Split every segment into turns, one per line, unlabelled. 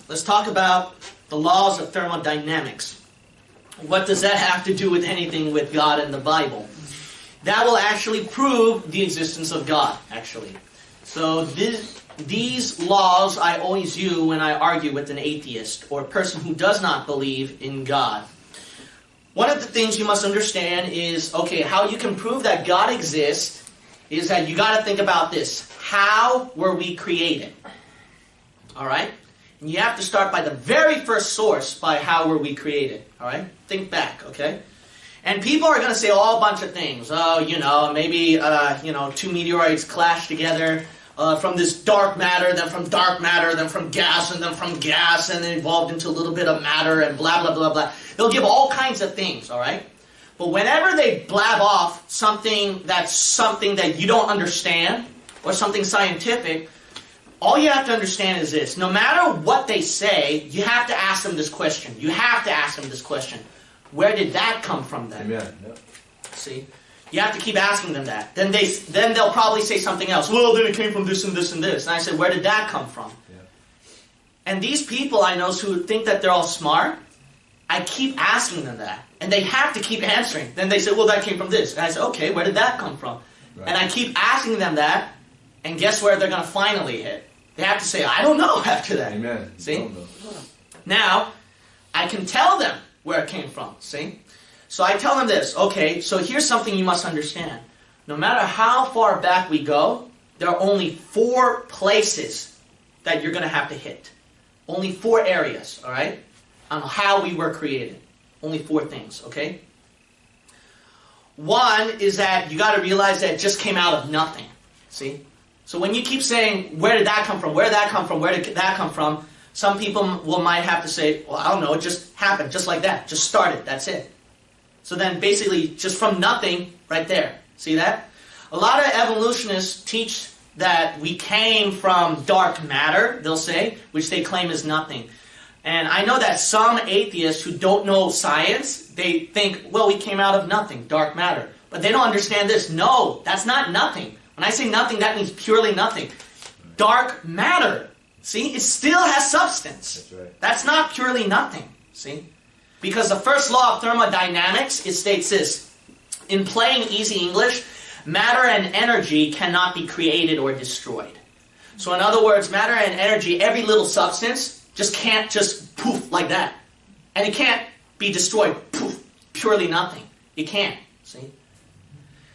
let's talk about the laws of thermodynamics. What does that have to do with anything with God and the Bible? That will actually prove the existence of God, actually. So these laws I always use when I argue with an atheist or a person who does not believe in God. One of the things you must understand is, okay, how you can prove that God exists is that you got to think about this. How were we created? All right? And you have to start by the very first source, by how were we created. All right? Think back, okay? And people are going to say all a bunch of things. Oh, maybe, two meteorites clash together from this dark matter, then from dark matter, then from gas, and then from gas, and then evolved into a little bit of matter, and blah, blah, blah, blah. They'll give all kinds of things, all right? But whenever they blab off something that you don't understand, or something scientific, all you have to understand is this. No matter what they say, you have to ask them this question. You have to ask them this question. Where did that come from then?
Amen. Yep.
See? You have to keep asking them that. Then they'll probably say something else. Well, then it came from this and this and this. And I said, where did that come from?
Yeah.
And these people I know who think that they're all smart, I keep asking them that. And they have to keep answering. Then they say, well, that came from this. And I said, okay, where did that come from?
Right.
And I keep asking them that. And guess where they're going to finally hit? They have to say, I don't know after that.
Amen.
See? Now, I can tell them where it came from. See? So I tell them this. Okay, so here's something you must understand. No matter how far back we go, there are only 4 places that you're going to have to hit. Only 4 areas, all right? On how we were created. Only 4 things, okay? One is that you got to realize that it just came out of nothing. See? So when you keep saying, where did that come from? Where did that come from? Where did that come from? Some people might have to say, well, I don't know, it just happened, just like that. Just started, that's it. So then basically, just from nothing, right there. See that? A lot of evolutionists teach that we came from dark matter, they'll say, which they claim is nothing. And I know that some atheists who don't know science, they think, well, we came out of nothing, dark matter. But they don't understand this. No, that's not nothing. When I say nothing, that means purely nothing. Dark matter. See, it still has substance.
That's right.
That's not purely nothing. See? Because the first law of thermodynamics, it states this. In plain, easy English, matter and energy cannot be created or destroyed. So in other words, matter and energy, every little substance, just can't just poof like that. And it can't be destroyed, poof, purely nothing. It can't. See?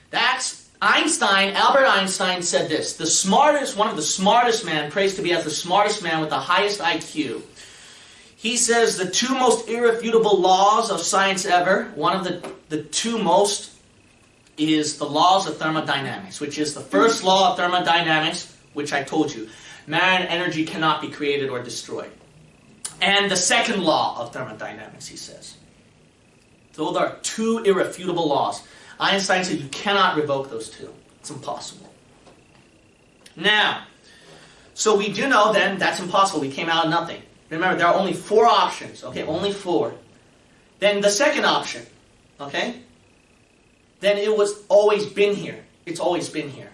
That's Albert Einstein said this. One of the smartest men, praised to be as the smartest man with the highest IQ. He says the 2 most irrefutable laws of science ever, one of the 2 most is the laws of thermodynamics, which is the first law of thermodynamics, which I told you. Matter and energy cannot be created or destroyed. And the second law of thermodynamics, he says. Those are 2 irrefutable laws. Einstein said you cannot revoke those 2. It's impossible. Now, so we do know then that's impossible. We came out of nothing. Remember, there are only 4 options. Okay, only 4. Then the second option, okay? Then it was always been here. It's always been here.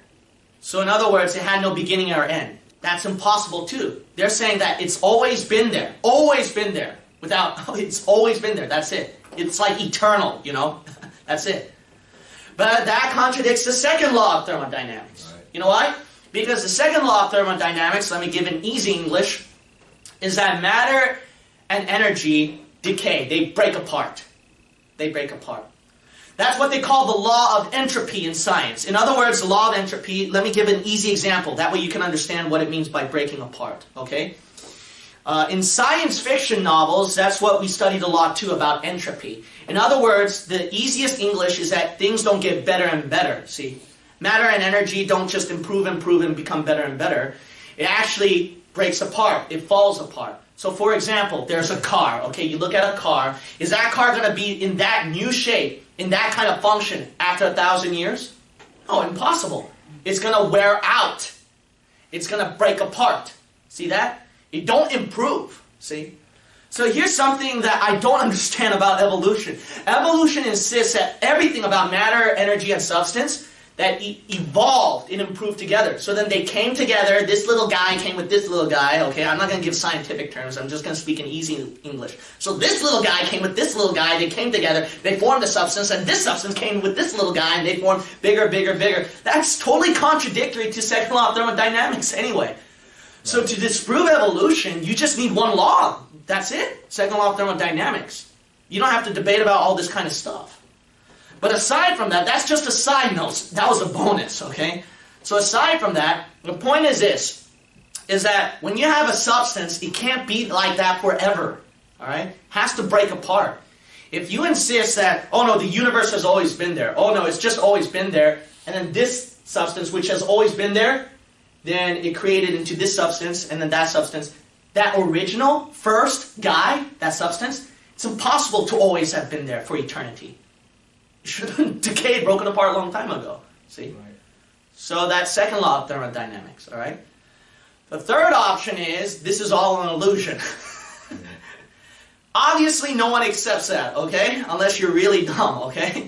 So in other words, it had no beginning or end. That's impossible too. They're saying that it's always been there. Always been there. It's always been there. That's it. It's like eternal, That's it. But that contradicts the second law of thermodynamics. Right. You know why? Because the second law of thermodynamics, let me give in easy English, is that matter and energy decay. They break apart. They break apart. That's what they call the law of entropy in science. In other words, the law of entropy, let me give an easy example. That way you can understand what it means by breaking apart. Okay? In science fiction novels, that's what we studied a lot too about entropy. In other words, the easiest English is that things don't get better and better. See? Matter and energy don't just improve and become better and better. It actually breaks apart. It falls apart. So for example, there's a car. Okay, you look at a car. Is that car going to be in that new shape, in that kind of function after 1,000 years? No, impossible. It's going to wear out. It's going to break apart. See that? It don't improve. See? So here's something that I don't understand about evolution. Evolution insists that everything about matter, energy, and substance, that evolved and improved together. So then they came together, this little guy came with this little guy, okay? I'm not going to give scientific terms, I'm just going to speak in easy English. So this little guy came with this little guy, they came together, they formed a substance, and this substance came with this little guy, and they formed bigger, bigger, bigger. That's totally contradictory to second law of thermodynamics anyway. So to disprove evolution, you just need one law. That's it. Second law of thermodynamics. You don't have to debate about all this kind of stuff. But aside from that, that's just a side note. That was a bonus, okay? So aside from that, the point is this, is that when you have a substance, it can't be like that forever, all right? It has to break apart. If you insist that, oh no, the universe has always been there, oh no, it's just always been there, and then this substance, which has always been there, then it created into this substance, and then that substance, that original, first guy, that substance, it's impossible to always have been there for eternity. Should have decayed, broken apart a long time ago. See? Right. So that's second law of thermodynamics, all right? The third option is, this is all an illusion. Obviously, no one accepts that, okay? Unless you're really dumb, okay?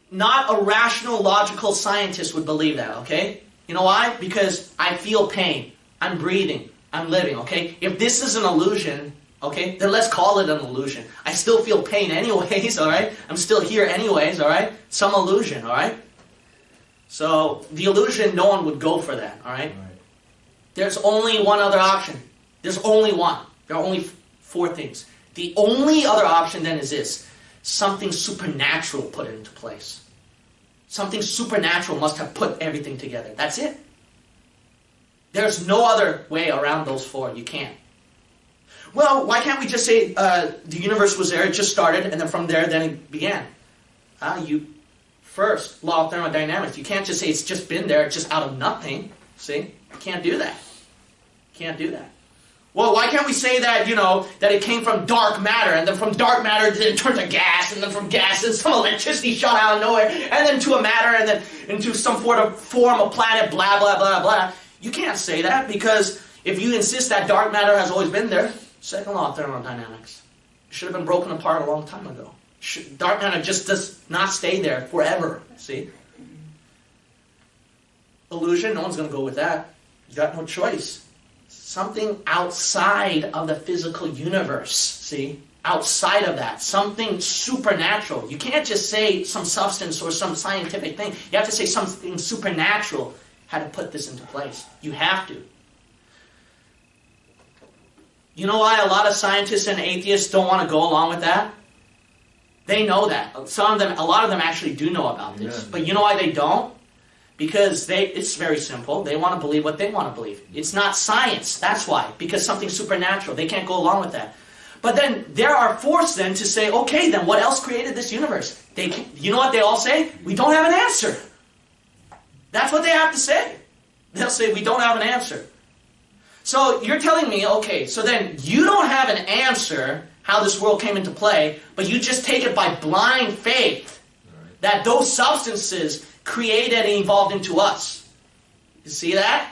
Not a rational, logical scientist would believe that, okay? You know why? Because I feel pain. I'm breathing. I'm living, okay? If this is an illusion, okay, then let's call it an illusion. I still feel pain anyways, all right? I'm still here anyways, all right? Some illusion, all right? So the illusion, no one would go for that, all right? There's only one other option. There's only one. There are only four things. The only other option then is this. Something supernatural put it into place. Something supernatural must have put everything together. That's it. There's no other way around those four. You can't. Well, why can't we just say the universe was there, it just started, and then from there, then it began? First, law of thermodynamics. You can't just say it's just been there, just out of nothing. See? You can't do that. Can't do that. Well, why can't we say that, that it came from dark matter, and then from dark matter it turned to gas, and then from gas and some electricity shot out of nowhere, and then to a matter, and then into some form of planet, blah, blah, blah, blah. You can't say that, because if you insist that dark matter has always been there, second law of thermodynamics. It should have been broken apart a long time ago. Dark matter just does not stay there forever. See? Illusion, no one's going to go with that. You got no choice. Something outside of the physical universe. See? Outside of that. Something supernatural. You can't just say some substance or some scientific thing. You have to say something supernatural had to put this into place. You have to. You know why a lot of scientists and atheists don't want to go along with that? They know that. A lot of them actually do know about this. Yeah. But you know why they don't? Because it's very simple. They want to believe what they want to believe. It's not science. That's why. Because something's supernatural. They can't go along with that. But then they are forced then to say, okay, then what else created this universe? You know what they all say? We don't have an answer. That's what they have to say. They'll say, we don't have an answer. So you're telling me, okay, so then you don't have an answer how this world came into play, but you just take it by blind faith that those substances created and evolved into us. You see that?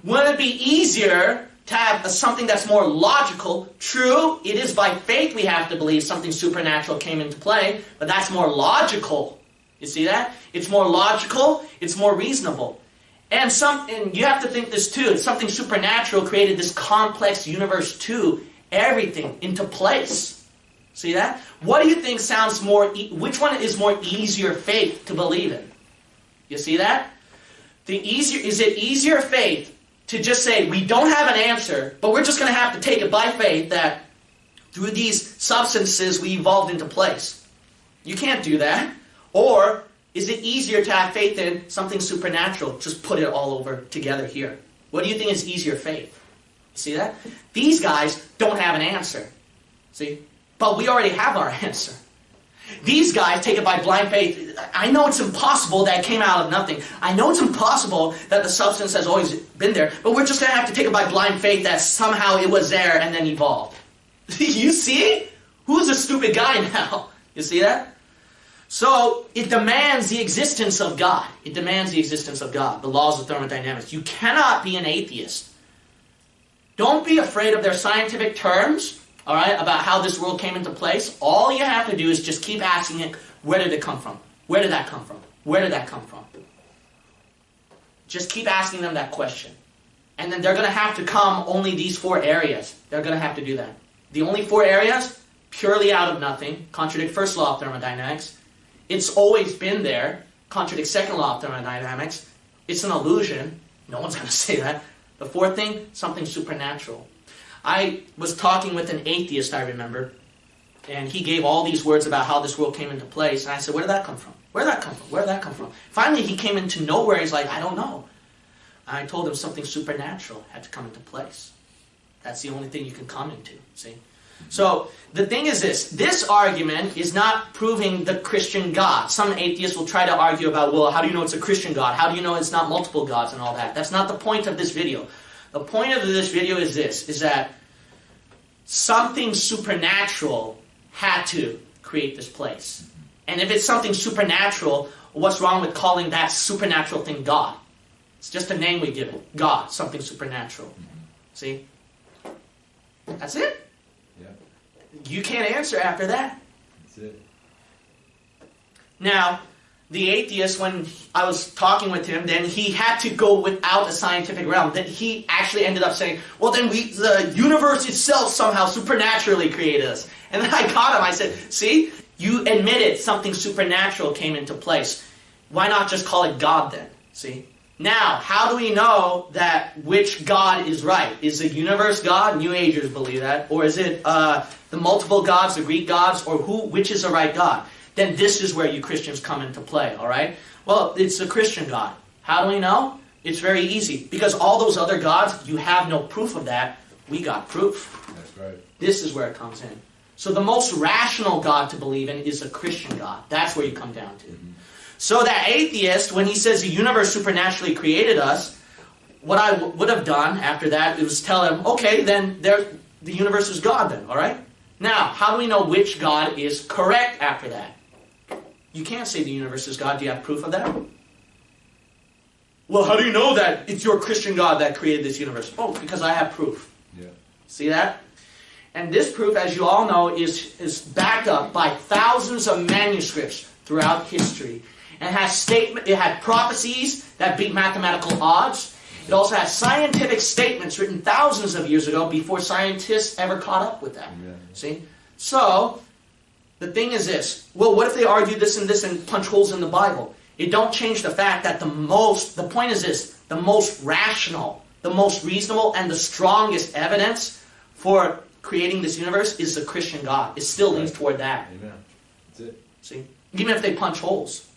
Wouldn't it be easier to have something that's more logical? True, it is by faith we have to believe something supernatural came into play, but that's more logical. You see that? It's more logical, it's more reasonable. And you have to think this too. Something supernatural created this complex universe too. Everything into place. See that? What do you think sounds more, which one is more easier faith to believe in? You see that? Is it easier faith to just say, we don't have an answer, but we're just going to have to take it by faith that through these substances we evolved into place? You can't do that. Or is it easier to have faith in something supernatural? Just put it all over together here. What do you think is easier faith? See that? These guys don't have an answer. See? But we already have our answer. These guys take it by blind faith. I know it's impossible that it came out of nothing. I know it's impossible that the substance has always been there, but we're just going to have to take it by blind faith that somehow it was there and then evolved. You see? Who's a stupid guy now? You see that? So it demands the existence of God. It demands the existence of God, the laws of thermodynamics. You cannot be an atheist. Don't be afraid of their scientific terms, all right, about how this world came into place. All you have to do is just keep asking it, where did it come from? Where did that come from? Where did that come from? Just keep asking them that question. And then they're going to have to come only these 4 areas. They're going to have to do that. The only 4 areas, purely out of nothing, contradict first law of thermodynamics. It's always been there, contradict second law of thermodynamics. It's an illusion. No one's going to say that. The 4th thing, something supernatural. I was talking with an atheist, I remember, and he gave all these words about how this world came into place. And I said, where did that come from? Where did that come from? Where did that come from? Finally, he came into nowhere. He's like, I don't know. And I told him something supernatural had to come into place. That's the only thing you can come into, see? So the thing is this argument is not proving the Christian God. Some atheists will try to argue about, well, how do you know it's a Christian God? How do you know it's not multiple gods and all that? That's not the point of this video. The point of this video is this, is that something supernatural had to create this place. And if it's something supernatural, what's wrong with calling that supernatural thing God? It's just a name we give it. God, something supernatural. See? That's it.
Yeah.
You can't answer after that.
That's it.
Now, the atheist, when I was talking with him, then he had to go without a scientific realm. Then he actually ended up saying, well, then the universe itself somehow supernaturally created us. And then I caught him. I said, see, you admitted something supernatural came into place. Why not just call it God then? See? Now, how do we know that which God is right? Is the universe God? New Agers believe that. Or is it the multiple gods, the Greek gods? Or which is the right God? Then this is where you Christians come into play, all right? Well, it's the Christian God. How do we know? It's very easy. Because all those other gods, you have no proof of that. We got proof.
That's right.
This is where it comes in. So the most rational God to believe in is a Christian God. That's where you come down to. Mm-hmm. So that atheist, when he says the universe supernaturally created us, what I would have done after that was tell him, okay, then the universe is God then, all right? Now, how do we know which God is correct after that? You can't say the universe is God. Do you have proof of that? Well, how do you know that it's your Christian God that created this universe? Oh, because I have proof.
Yeah.
See that? And this proof, as you all know, is backed up by thousands of manuscripts throughout history. And it had prophecies that beat mathematical odds. It also has scientific statements written thousands of years ago before scientists ever caught up with that.
Yeah.
See? So, the thing is this. Well, what if they argue this and punch holes in the Bible? It don't change the fact that the point is this, the most rational, the most reasonable, and the strongest evidence for creating this universe is the Christian God. It still leans toward that.
Amen. That's it.
See? Even if they punch holes.